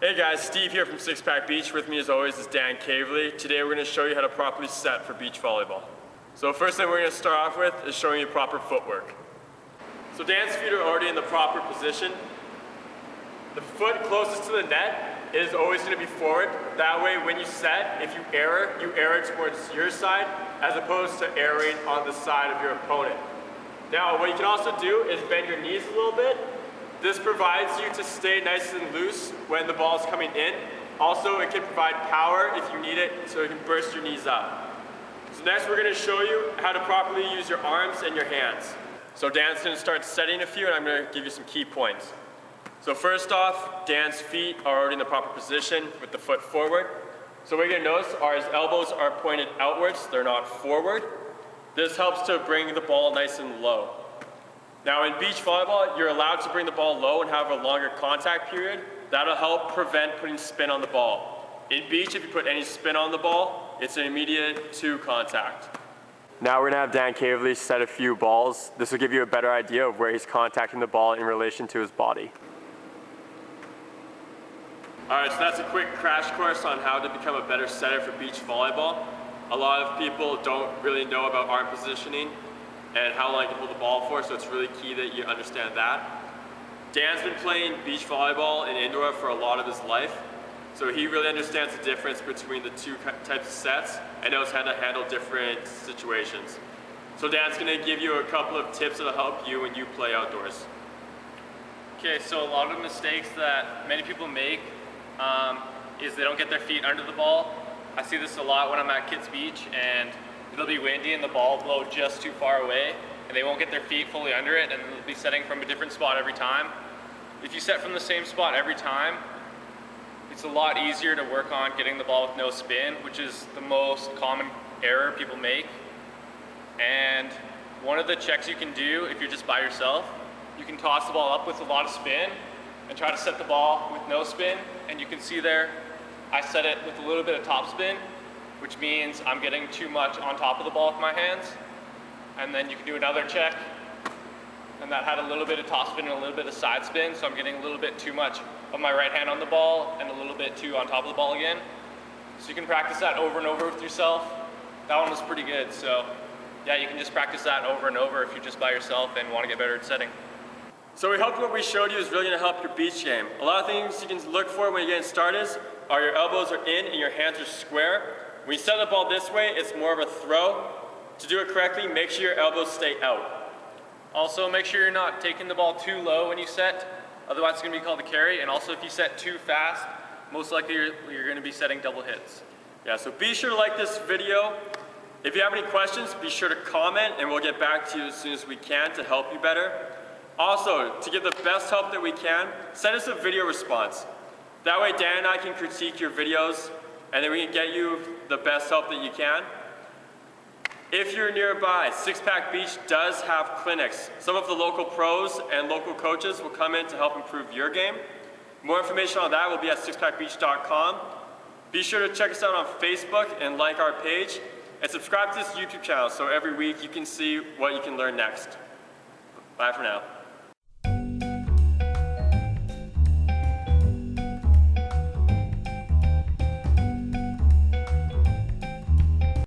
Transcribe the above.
Hey guys, Steve here from Six Pack Beach. With me as always is Dan Caverly. Today we're going to show you how to properly set for beach volleyball. So first thing we're going to start off with is showing you proper footwork. So Dan's feet are already in the proper position. The foot closest to the net is always going to be forward. That way when you set, if you err towards your side as opposed to erring on the side of your opponent. Now what you can also do is bend your knees a little bit. This provides you to stay nice and loose when the ball is coming in. Also, it can provide power if you need it, so it can burst your knees up. So next we're going to show you how to properly use your arms and your hands. So Dan's going to start setting a few, and I'm going to give you some key points. So first off, Dan's feet are already in the proper position with the foot forward. So what you're going to notice are his elbows are pointed outwards, they're not forward. This helps to bring the ball nice and low. Now in beach volleyball, you're allowed to bring the ball low and have a longer contact period. That'll help prevent putting spin on the ball. In beach, if you put any spin on the ball, it's an immediate to contact. Now we're gonna have Dan Caverly set a few balls. This will give you a better idea of where he's contacting the ball in relation to his body. All right, so that's a quick crash course on how to become a better setter for beach volleyball. A lot of people don't really know about arm positioning and how long you can hold the ball for, so it's really key that you understand that. Dan's been playing beach volleyball and indoor for a lot of his life, so he really understands the difference between the two types of sets and knows how to handle different situations. So Dan's gonna give you a couple of tips that'll help you when you play outdoors. Okay, so a lot of mistakes that many people make is they don't get their feet under the ball. I see this a lot when I'm at Kids Beach and it'll be windy and the ball will blow just too far away and they won't get their feet fully under it and they'll be setting from a different spot every time. If you set from the same spot every time, it's a lot easier to work on getting the ball with no spin, which is the most common error people make. And one of the checks you can do if you're just by yourself, you can toss the ball up with a lot of spin and try to set the ball with no spin, and you can see there, I set it with a little bit of top spin, which means I'm getting too much on top of the ball with my hands. And then you can do another check, and that had a little bit of top spin and a little bit of side spin, so I'm getting a little bit too much of my right hand on the ball and a little bit too on top of the ball again. So you can practice that over and over with yourself. That one was pretty good, so yeah, you can just practice that over and over if you're just by yourself and want to get better at setting. So we hope what we showed you is really going to help your beach game. A lot of things you can look for when you're getting started are your elbows are in and your hands are square. When you set the ball this way, it's more of a throw. To do it correctly, make sure your elbows stay out. Also, make sure you're not taking the ball too low when you set, otherwise it's going to be called a carry. And also, if you set too fast, most likely you're going to be setting double hits. Yeah, so be sure to like this video. If you have any questions, be sure to comment and we'll get back to you as soon as we can to help you better. Also, to give the best help that we can, send us a video response. That way Dan and I can critique your videos and then we can get you the best help that you can. If you're nearby, Six Pack Beach does have clinics. Some of the local pros and local coaches will come in to help improve your game. More information on that will be at sixpackbeach.com. Be sure to check us out on Facebook and like our page, and subscribe to this YouTube channel so every week you can see what you can learn next. Bye for now.